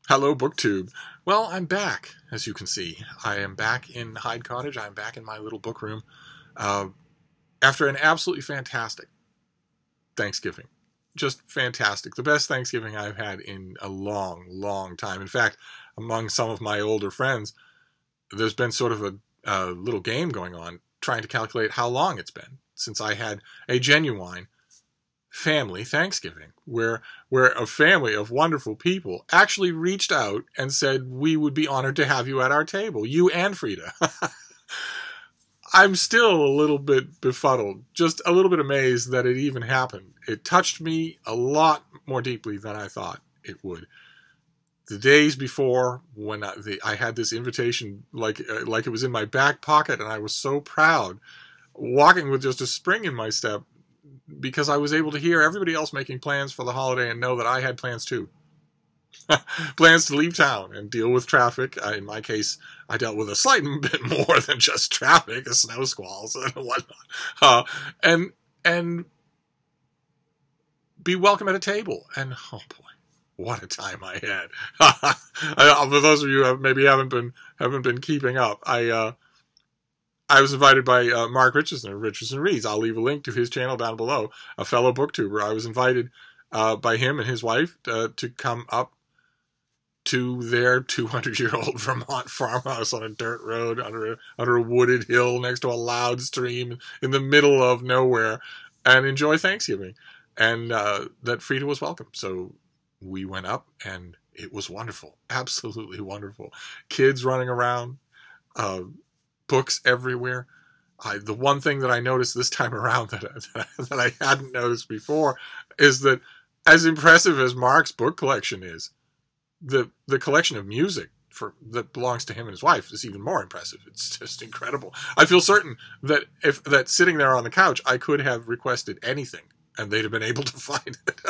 Hello, BookTube. Well, I'm back, as you can see. I am back in Hyde Cottage. I'm back in my little book room uh, after an absolutely fantastic Thanksgiving. Just fantastic. The best Thanksgiving I've had in a long, long time. In fact, among some of my older friends, there's been sort of a little game going on trying to calculate how long it's been since I had a genuine family Thanksgiving, where a family of wonderful people actually reached out and said, we would be honored to have you at our table, you and Frida. I'm still a little bit befuddled, just a little bit amazed that it even happened. It touched me a lot more deeply than I thought it would. The days before, when I had this invitation, like it was in my back pocket, and I was so proud, walking with just a spring in my step, because I was able to hear everybody else making plans for the holiday and know that I had plans too. Plans to leave town and deal with traffic. In my case, I dealt with a slight bit more than just traffic, snow squalls and whatnot. And be welcome at a table. And oh boy, what a time I had. For those of you who maybe haven't been keeping up, I was invited by Mark Richardson of Richardson Reads. I'll leave a link to his channel down below, a fellow booktuber. I was invited by him and his wife to come up to their 200-year-old Vermont farmhouse on a dirt road under a wooded hill next to a loud stream in the middle of nowhere and enjoy Thanksgiving. And that Frida was welcome. So we went up, and it was wonderful. Absolutely wonderful. Kids running around, books everywhere. The one thing that I noticed this time around that I hadn't noticed before is that, as impressive as Mark's book collection is, the collection of music that belongs to him and his wife is even more impressive. It's just incredible. I feel certain that that sitting there on the couch, I could have requested anything, and they'd have been able to find it.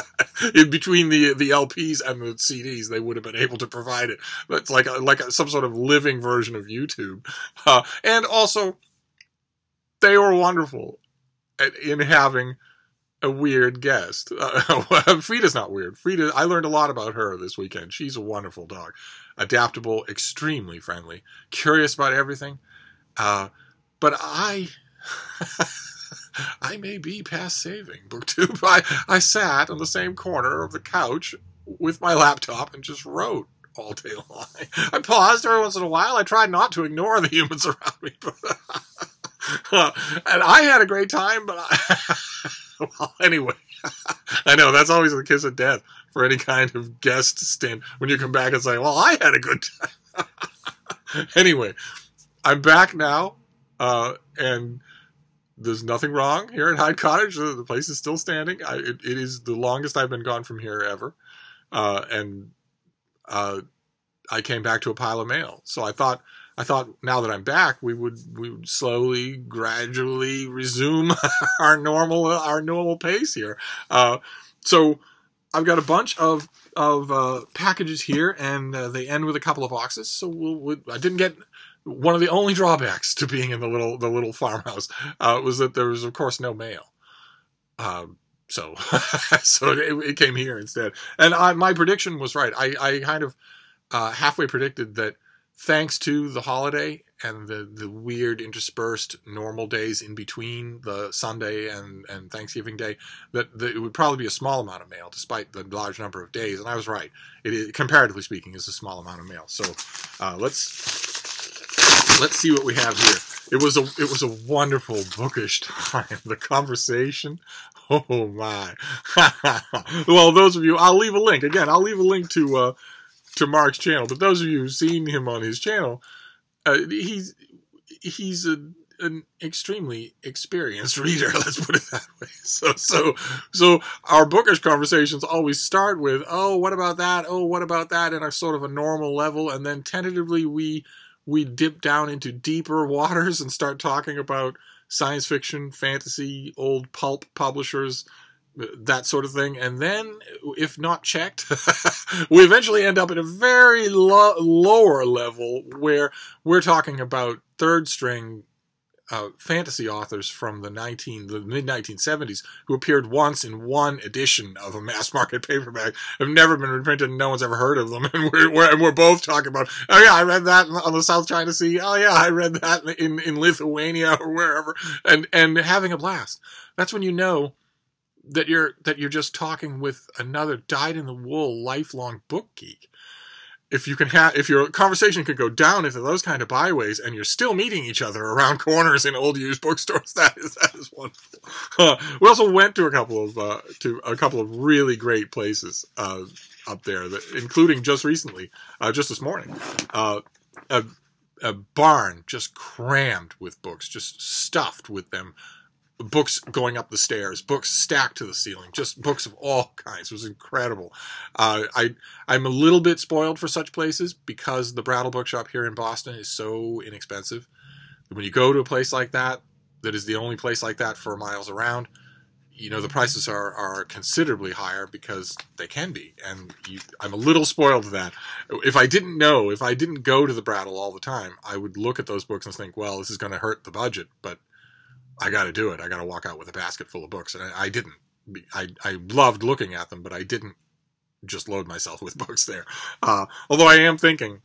In between the LPs and the CDs, they would have been able to provide it. It's like some sort of living version of YouTube. And also, they were wonderful in having a weird guest. Frida's not weird. Frida, I learned a lot about her this weekend. She's a wonderful dog. Adaptable, extremely friendly, curious about everything. But I may be past saving, BookTube. I sat on the same corner of the couch with my laptop and just wrote all day long. I paused every once in a while. I tried not to ignore the humans around me. And I had a great time, but well, anyway. I know, that's always the kiss of death for any kind of guest stint, when you come back and say, well, I had a good time. Anyway, I'm back now, and there's nothing wrong here at Hyde Cottage. The place is still standing. It is the longest I've been gone from here ever. And I came back to a pile of mail. So I thought now that I'm back, we would slowly, gradually resume our normal pace here. So I've got a bunch of packages here, and they end with a couple of boxes. So I didn't get. One of the only drawbacks to being in the little farmhouse was that there was, of course, no mail. So it came here instead. And my prediction was right. I kind of halfway predicted that, thanks to the holiday and the weird interspersed normal days in between the Sunday and Thanksgiving Day, that it would probably be a small amount of mail, despite the large number of days. And I was right. Comparatively speaking, is a small amount of mail. So let's see what we have here. It was a wonderful bookish time. The conversation, oh my! Well, those of you, I'll leave a link again. I'll leave a link to Mark's channel. But those of you who've seen him on his channel, he's an extremely experienced reader. Let's put it that way. So our bookish conversations always start with, oh, what about that? Oh, what about that? In a sort of a normal level, and then tentatively we dip down into deeper waters and start talking about science fiction, fantasy, old pulp publishers, that sort of thing. And then, if not checked, we eventually end up at a very lower level where we're talking about third string fantasy authors from the mid-1970s who appeared once in one edition of a mass-market paperback have never been reprinted, and no one's ever heard of them. And we're both talking about, oh yeah, I read that on the South China Sea. Oh yeah, I read that in Lithuania or wherever, and having a blast. That's when you know that you're just talking with another dyed-in-the-wool lifelong book geek. If your conversation could go down into those kind of byways, and you're still meeting each other around corners in old used bookstores, that is wonderful. We also went to a couple of really great places up there, including just recently, just this morning, a barn just crammed with books, just stuffed with them. Books going up the stairs, books stacked to the ceiling, just books of all kinds. It was incredible. I'm a little bit spoiled for such places because the Brattle Bookshop here in Boston is so inexpensive. When you go to a place like that is the only place like that for miles around, you know, the prices are considerably higher because they can be. And I'm a little spoiled for that. If I didn't go to the Brattle all the time, I would look at those books and think, well, this is going to hurt the budget, but I got to do it. I got to walk out with a basket full of books. And I didn't. I loved looking at them, but I didn't just load myself with books there. Although I am thinking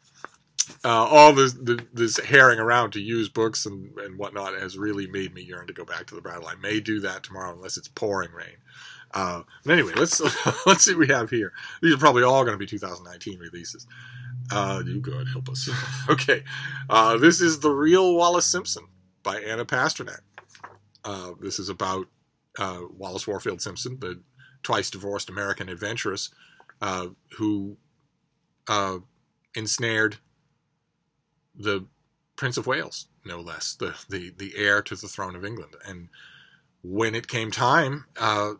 all this herring around to use books and whatnot has really made me yearn to go back to the Brattle. I may do that tomorrow unless it's pouring rain. But anyway, let's see what we have here. These are probably all going to be 2019 releases. You God help us. Okay. This is The Real Wallis Simpson by Anna Pasternak. This is about Wallis Warfield Simpson, the twice-divorced American adventuress who ensnared the Prince of Wales, no less, the heir to the throne of England. And when it came time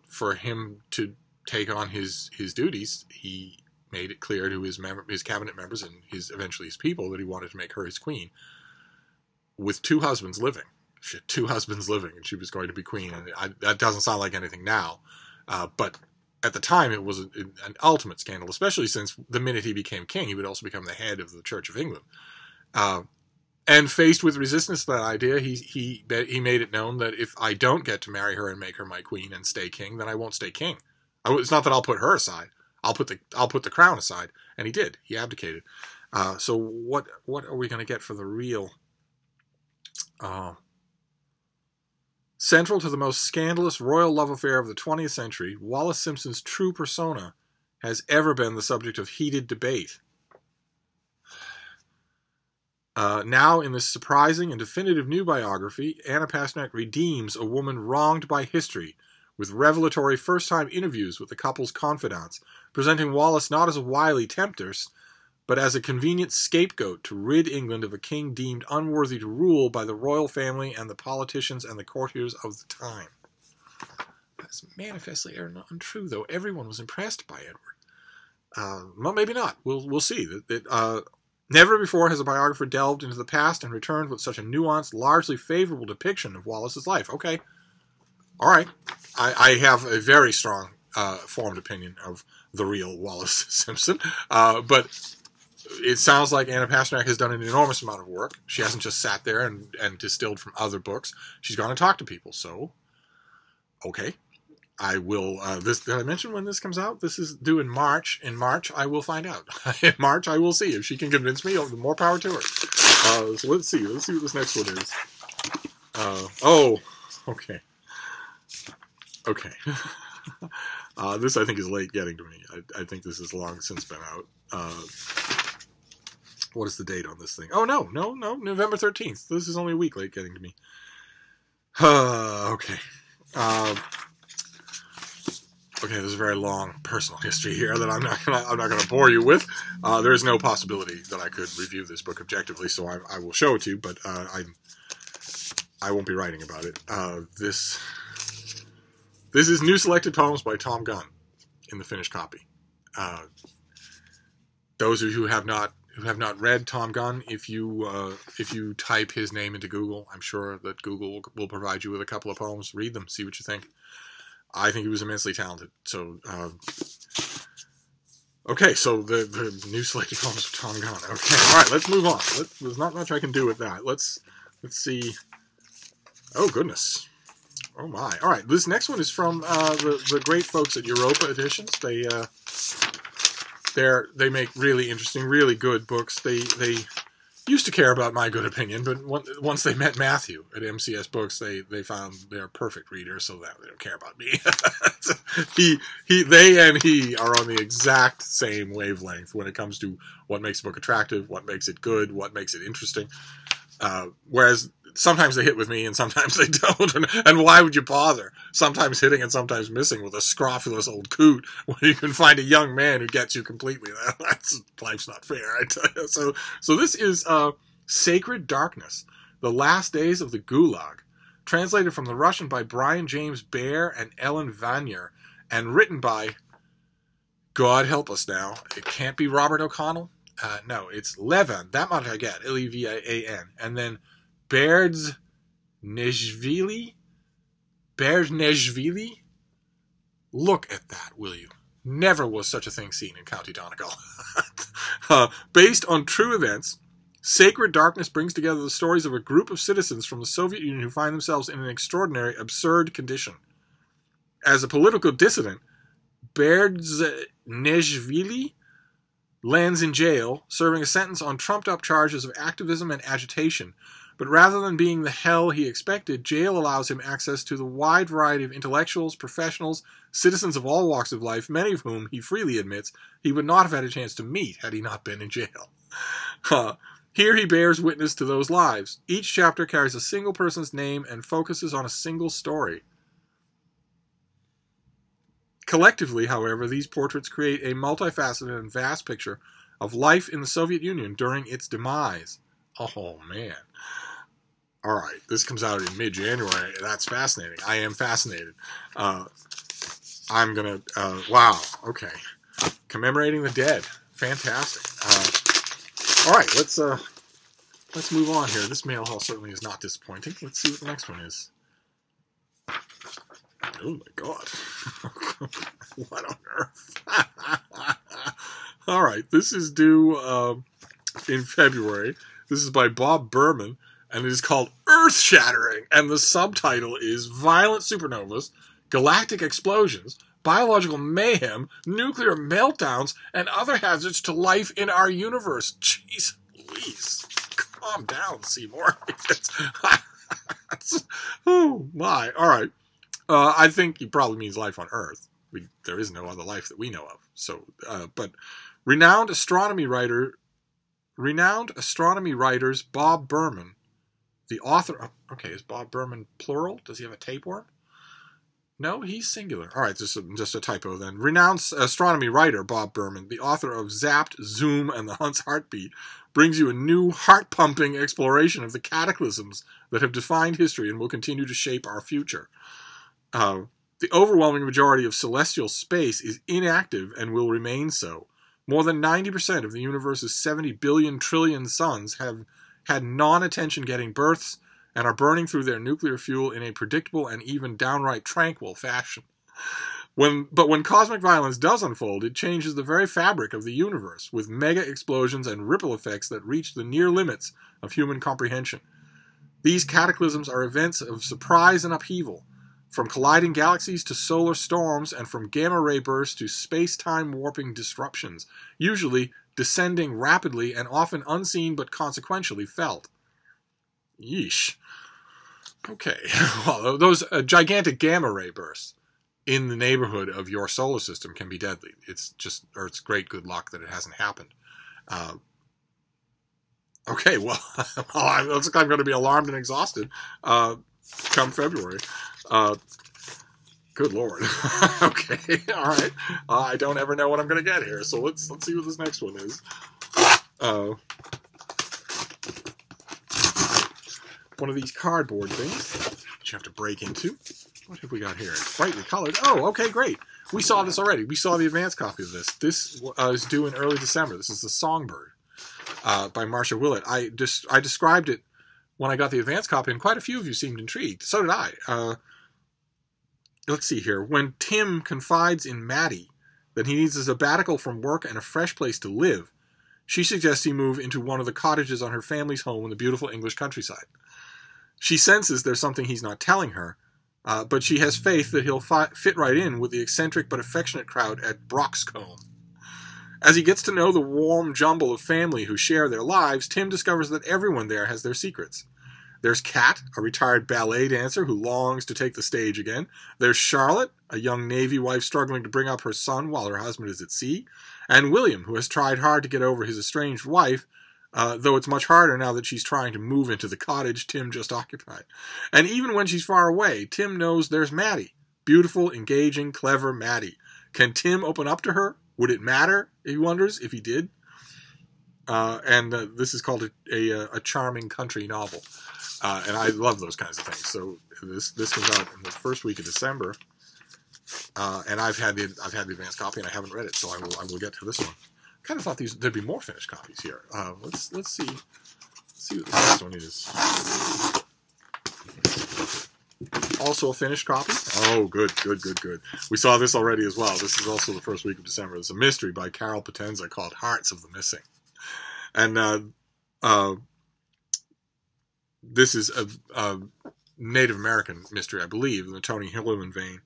for him to take on his duties, he made it clear to his cabinet members and eventually his people that he wanted to make her his queen, with two husbands living. She had two husbands living, and she was going to be queen. And that doesn't sound like anything now, but at the time it was an ultimate scandal, especially since the minute he became king, he would also become the head of the Church of England. And faced with resistance to that idea, he made it known that if I don't get to marry her and make her my queen and stay king, then I won't stay king. It's not that I'll put her aside. I'll put the crown aside, and he did. He abdicated. So what are we going to get for the real? Central to the most scandalous royal love affair of the 20th century, Wallis Simpson's true persona has ever been the subject of heated debate. Now, in this surprising and definitive new biography, Anna Pasternak redeems a woman wronged by history with revelatory first-time interviews with the couple's confidants, presenting Wallis not as a wily temptress, but as a convenient scapegoat to rid England of a king deemed unworthy to rule by the royal family and the politicians and the courtiers of the time. That's manifestly untrue, though. Everyone was impressed by Edward. Well, maybe not. We'll see. Never before has a biographer delved into the past and returned with such a nuanced, largely favorable depiction of Wallis's life. Okay. All right. I have a very strong formed opinion of the real Wallis Simpson, but it sounds like Anna Pasternak has done an enormous amount of work. She hasn't just sat there and distilled from other books. She's gone to talk to people. So, okay. I will, did I mention when this comes out? This is due in March. In March, I will find out. In March, I will see. If she can convince me, the more power to her. So let's see. Let's see what this next one is. Okay. Okay. This, I think, is late getting to me. I think this has long since been out. What is the date on this thing? Oh, no. November 13th. This is only a week late getting to me. Okay. Okay, there's a very long personal history here that I'm not gonna bore you with. There is no possibility that I could review this book objectively, so I will show it to you, but I won't be writing about it. This is New Selected Poems by Tom Gunn in the finished copy. Those of you who have not read Tom Gunn, if you type his name into Google, I'm sure that Google will provide you with a couple of poems. Read them, see what you think. I think he was immensely talented. So, okay, so the New Selected Poems of Tom Gunn. Okay, all right, let's move on. There's not much I can do with that. Let's see Oh, goodness. Oh, my. All right, this next one is from the great folks at Europa Editions. They make really interesting, really good books. They used to care about my good opinion, but once they met Matthew at MCS Books, they found they're a perfect reader, so that they don't care about me. They and he are on the exact same wavelength when it comes to what makes a book attractive, what makes it good, what makes it interesting. Whereas sometimes they hit with me and sometimes they don't. And why would you bother? Sometimes hitting and sometimes missing with a scrofulous old coot when you can find a young man who gets you completely. Life's not fair, I tell you. So this is Sacred Darkness, The Last Days of the Gulag, translated from the Russian by Brian James Baer and Ellen Vanier, and written by, God help us now, it can't be Robert O'Connell? No, it's Levan. That much I get. Levan. And then Berdzhneshvili? Look at that, will you? Never was such a thing seen in County Donegal. Based on true events, Sacred Darkness brings together the stories of a group of citizens from the Soviet Union who find themselves in an extraordinary, absurd condition. As a political dissident, Berdzhneshvili lands in jail, serving a sentence on trumped-up charges of activism and agitation. But rather than being the hell he expected, jail allows him access to the wide variety of intellectuals, professionals, citizens of all walks of life, many of whom, he freely admits, he would not have had a chance to meet had he not been in jail. Here he bears witness to those lives. Each chapter carries a single person's name and focuses on a single story. Collectively, however, these portraits create a multifaceted and vast picture of life in the Soviet Union during its demise. Oh, man. All right, this comes out in mid-January. That's fascinating. I am fascinated. I'm going to... wow, okay. Commemorating the dead. Fantastic. All right, let's move on here. This mail haul certainly is not disappointing. Let's see what the next one is. Oh my God. What on earth? All right, this is due in February. This is by Bob Berman, and it is called Earthshattering, and the subtitle is Violent Supernovas, Galactic Explosions, Biological Mayhem, Nuclear Meltdowns, and Other Hazards to Life in Our Universe. Jeez Louise. Calm down, Seymour. Oh, my. All right. I think he probably means life on Earth. There is no other life that we know of. So, but renowned astronomy writers Bob Berman, the author. Okay, is Bob Berman plural? Does he have a tapeworm? No, he's singular. All right, just a typo then. Renowned astronomy writer Bob Berman, the author of Zapped, Zoom, and the Hunt's Heartbeat, brings you a new heart-pumping exploration of the cataclysms that have defined history and will continue to shape our future. The overwhelming majority of celestial space is inactive and will remain so. More than 90% of the universe's 70 billion trillion suns have had non-attention-getting births and are burning through their nuclear fuel in a predictable and even downright tranquil fashion. But when cosmic violence does unfold, it changes the very fabric of the universe, with mega explosions and ripple effects that reach the near limits of human comprehension. These cataclysms are events of surprise and upheaval, from colliding galaxies to solar storms, and from gamma-ray bursts to space-time warping disruptions, usually descending rapidly and often unseen but consequentially felt. Yeesh. Okay, well, those gigantic gamma-ray bursts in the neighborhood of your solar system can be deadly. It's just Earth's great good luck that it hasn't happened. Okay, well, it looks like I'm going to be alarmed and exhausted come February. Good Lord. Okay, all right. I don't ever know what I'm going to get here, so let's see what this next one is. One of these cardboard things that you have to break into. What have we got here? It's brightly colored. Oh, okay, great. We saw this already. We saw the advance copy of this. This is due in early December. This is the Songbird by Marcia Willett. I described it when I got the advance copy, and quite a few of you seemed intrigued. So did I. Let's see here. When Tim confides in Maddie that he needs a sabbatical from work and a fresh place to live, she suggests he move into one of the cottages on her family's home in the beautiful English countryside. She senses there's something he's not telling her, but she has faith that he'll fit right in with the eccentric but affectionate crowd at Broxcombe. As he gets to know the warm jumble of family who share their lives, Tim discovers that everyone there has their secrets. There's Kat, a retired ballet dancer who longs to take the stage again. There's Charlotte, a young Navy wife struggling to bring up her son while her husband is at sea. And William, who has tried hard to get over his estranged wife, though it's much harder now that she's trying to move into the cottage Tim just occupied. And even when she's far away, Tim knows there's Maddie. Beautiful, engaging, clever Maddie. Can Tim open up to her? Would it matter, he wonders, if he did? This is called a charming country novel. And I love those kinds of things. So this comes out in the first week of December. And I've had the advanced copy and I haven't read it, so I will get to this one. I kind of thought there'd be more finished copies here. Let's see what the next one is. Also a finished copy. Oh, good. We saw this already as well. This is also the first week of December. It's a mystery by Carol Potenza called Hearts of the Missing. And this is a Native American mystery, I believe, in the Tony Hillerman vein.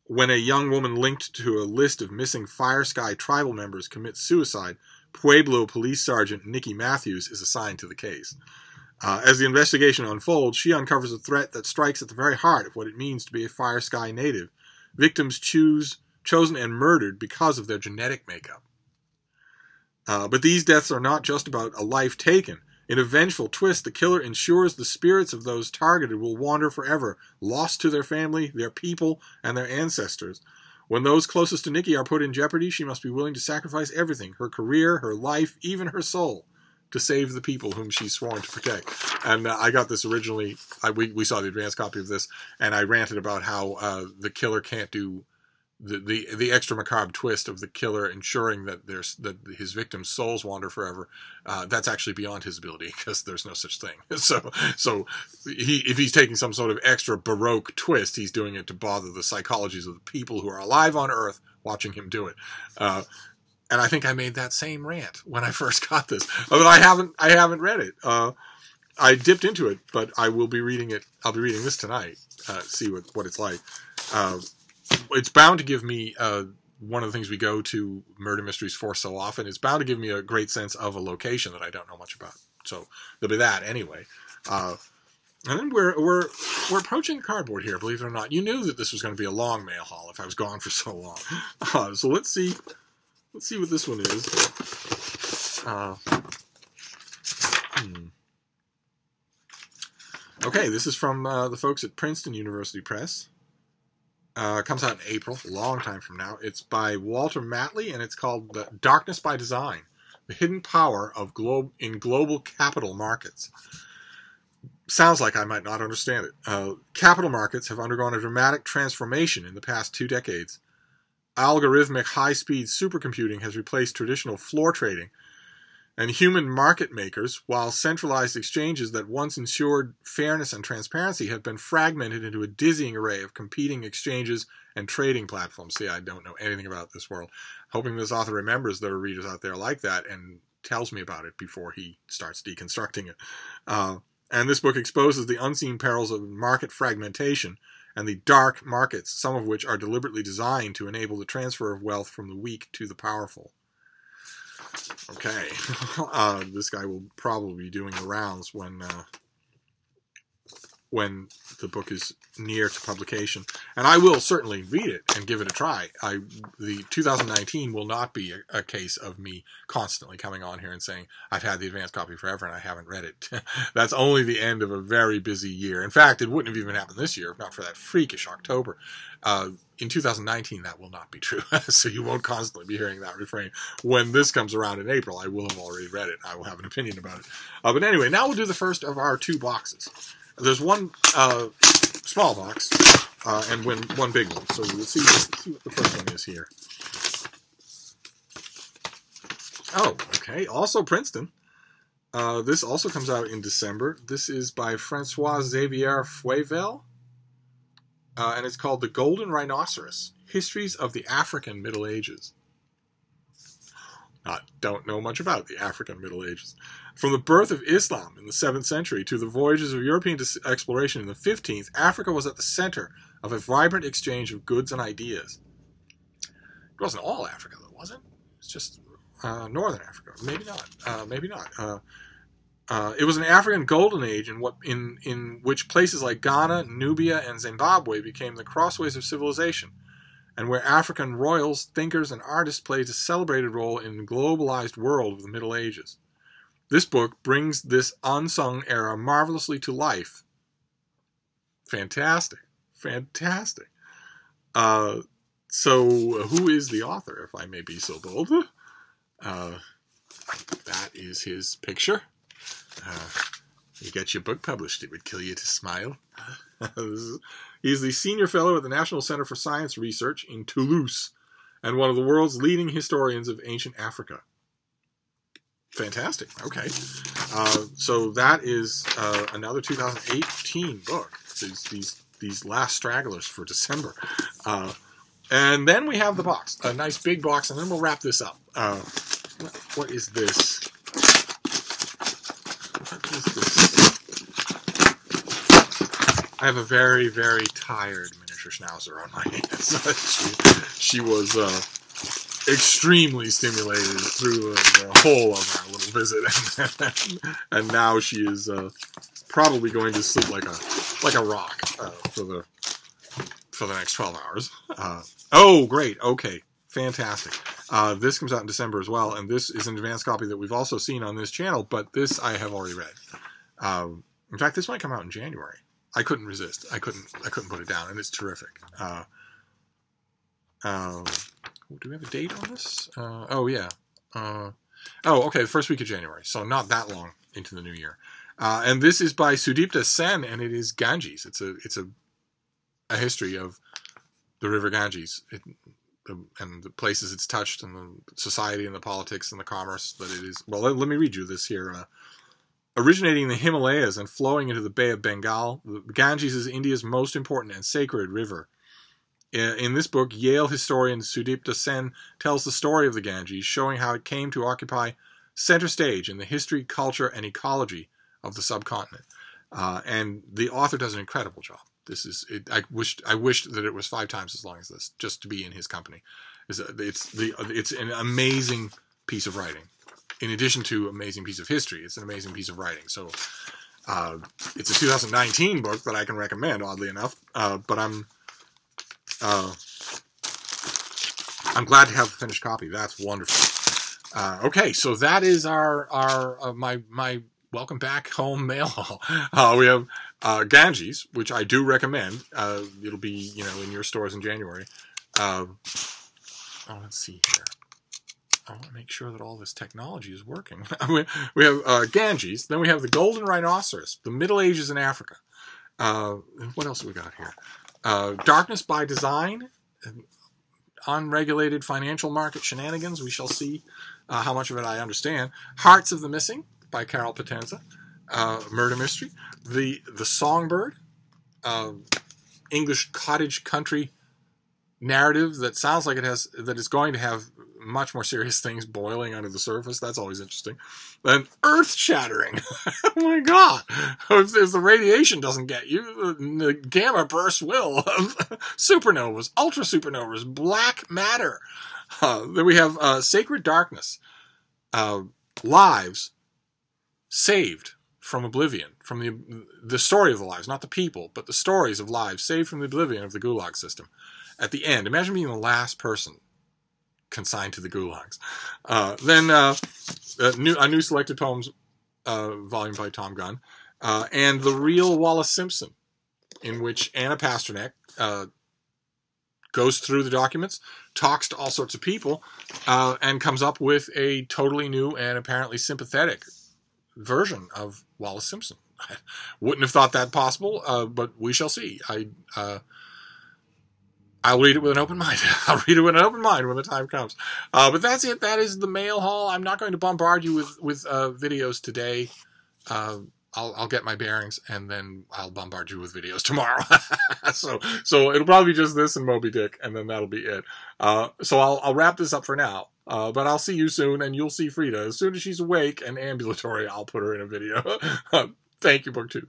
When a young woman linked to a list of missing Fire Sky tribal members commits suicide, Pueblo Police Sergeant Nikki Matthews is assigned to the case. As the investigation unfolds, she uncovers a threat that strikes at the very heart of what it means to be a Fire Sky native. Victims chosen and murdered because of their genetic makeup. But these deaths are not just about a life taken. In a vengeful twist, the killer ensures the spirits of those targeted will wander forever, lost to their family, their people, and their ancestors. When those closest to Nikki are put in jeopardy, she must be willing to sacrifice everything, her career, her life, even her soul, to save the people whom she's sworn to protect. And I got this originally, we saw the advanced copy of this, and I ranted about how the killer can't do the extra macabre twist of the killer ensuring that his victims' souls wander forever. That's actually beyond his ability because there's no such thing. So if he's taking some sort of extra Baroque twist, he's doing it to bother the psychologies of the people who are alive on Earth watching him do it. And I think I made that same rant when I first got this, but I haven't read it. I dipped into it, but I will be reading it. I'll be reading this tonight. See what it's like. It's bound to give me one of the things we go to murder mysteries for so often. It's bound to give me a great sense of a location that I don't know much about. So there'll be that anyway. And then we're approaching cardboard here. Believe it or not, you knew that this was going to be a long mail haul if I was gone for so long. So let's see what this one is. Okay, this is from the folks at Princeton University Press. Comes out in April, a long time from now. It's by Walter Matley, and it's called Darkness by Design, The Hidden Power of Global Capital Markets. Sounds like I might not understand it. Capital markets have undergone a dramatic transformation in the past 2 decades. Algorithmic high-speed supercomputing has replaced traditional floor trading, and human market makers, while centralized exchanges that once ensured fairness and transparency, have been fragmented into a dizzying array of competing exchanges and trading platforms. See, I don't know anything about this world. Hoping this author remembers there are readers out there like that and tells me about it before he starts deconstructing it. And this book exposes the unseen perils of market fragmentation and the dark markets, some of which are deliberately designed to enable the transfer of wealth from the weak to the powerful. Okay, this guy will probably be doing the rounds when the book is near to publication, and I will certainly read it and give it a try. The 2019 will not be a case of me constantly coming on here and saying I've had the advanced copy forever and I haven't read it. That's only the end of a very busy year. In fact, it wouldn't have even happened this year if not for that freakish October. In 2019, that will not be true. So you won't constantly be hearing that refrain. When this comes around in April, I will have already read it. I will have an opinion about it. But anyway, now we'll do the first of our 2 boxes. There's one small box and one big one. So we'll see what the first one is here. Oh, okay. Also Princeton. This also comes out in December. This is by Francois Xavier Feuvel. And it's called The Golden Rhinoceros, Histories of the African Middle Ages. don't know much about the African Middle Ages. From the birth of Islam in the 7th century to the voyages of European exploration in the 15th, Africa was at the center of a vibrant exchange of goods and ideas. It wasn't all Africa, though, was it? It's just northern Africa. Maybe not. Maybe not. It was an African golden age in which places like Ghana, Nubia, and Zimbabwe became the crossways of civilization, and where African royals, thinkers, and artists played a celebrated role in the globalized world of the Middle Ages. This book brings this unsung era marvelously to life. Fantastic. Fantastic. So, who is the author, if I may be so bold? That is his picture. You get your book published, it would kill you to smile. He's the senior fellow at the National Center for Science Research in Toulouse, and one of the world's leading historians of ancient Africa. Fantastic. Okay. So that is another 2018 book. These last stragglers for December. And then we have the box, a nice big box, and then we'll wrap this up. What is this? What is this? I have a very, very tired miniature schnauzer on my hands. She was extremely stimulated through the whole of our little visit, and now she is probably going to sleep like a rock for the next 12 hours. Oh, great. Okay. Fantastic. This comes out in December as well, and this is an advanced copy that we've also seen on this channel, but this I have already read. In fact, this might come out in January. I couldn't resist. I couldn't put it down, and it's terrific. Do we have a date on this? Oh, yeah. Okay, the first week of January, so not that long into the new year. And this is by Sudipta Sen, and it is Ganges. It's a history of the river Ganges, and the places it's touched, and the society, and the politics, and the commerce that it is. Well, let me read you this here. Originating in the Himalayas and flowing into the Bay of Bengal, the Ganges is India's most important and sacred river. In this book, Yale historian Sudipta Sen tells the story of the Ganges, showing how it came to occupy center stage in the history, culture, and ecology of the subcontinent. And the author does an incredible job. I wished that it was 5 times as long as this, just to be in his company. It's an amazing piece of writing. In addition to amazing piece of history, it's an amazing piece of writing. So it's a 2019 book that I can recommend, oddly enough. But I'm glad to have a finished copy. That's wonderful. Okay, so that is my welcome back home mail haul. We have Ganges, which I do recommend. It'll be in your stores in January. Let's see here. I want to make sure that all this technology is working. We have Ganges. Then we have the golden rhinoceros, the Middle Ages in Africa. What else have we got here? Darkness by Design, unregulated financial market shenanigans. We shall see how much of it I understand. Hearts of the Missing by Carol Potenza, murder mystery. The Songbird, English cottage country narrative that sounds like it's going to have much more serious things boiling under the surface. That's always interesting. Then Earthshattering. Oh my God. If the radiation doesn't get you, the gamma burst will. Supernovas, ultra supernovas, black matter. Then we have Sacred Darkness. Lives saved from oblivion. From the story of the lives, not the people, but the stories of lives saved from the oblivion of the Gulag system. At the end, imagine being the last person consigned to the gulags. Then a new selected poems volume by Tom Gunn, and The Real Wallis Simpson, in which Anna Pasternak goes through the documents, talks to all sorts of people, and comes up with a totally new and apparently sympathetic version of Wallis Simpson. I wouldn't have thought that possible, but we shall see. I'll read it with an open mind. I'll read it with an open mind when the time comes. But that's it. That is the mail haul. I'm not going to bombard you with videos today. I'll get my bearings, and then I'll bombard you with videos tomorrow. So it'll probably be just this and Moby Dick, and then that'll be it. So I'll wrap this up for now. But I'll see you soon, and you'll see Frida. As soon as she's awake and ambulatory, I'll put her in a video. Thank you, BookTube.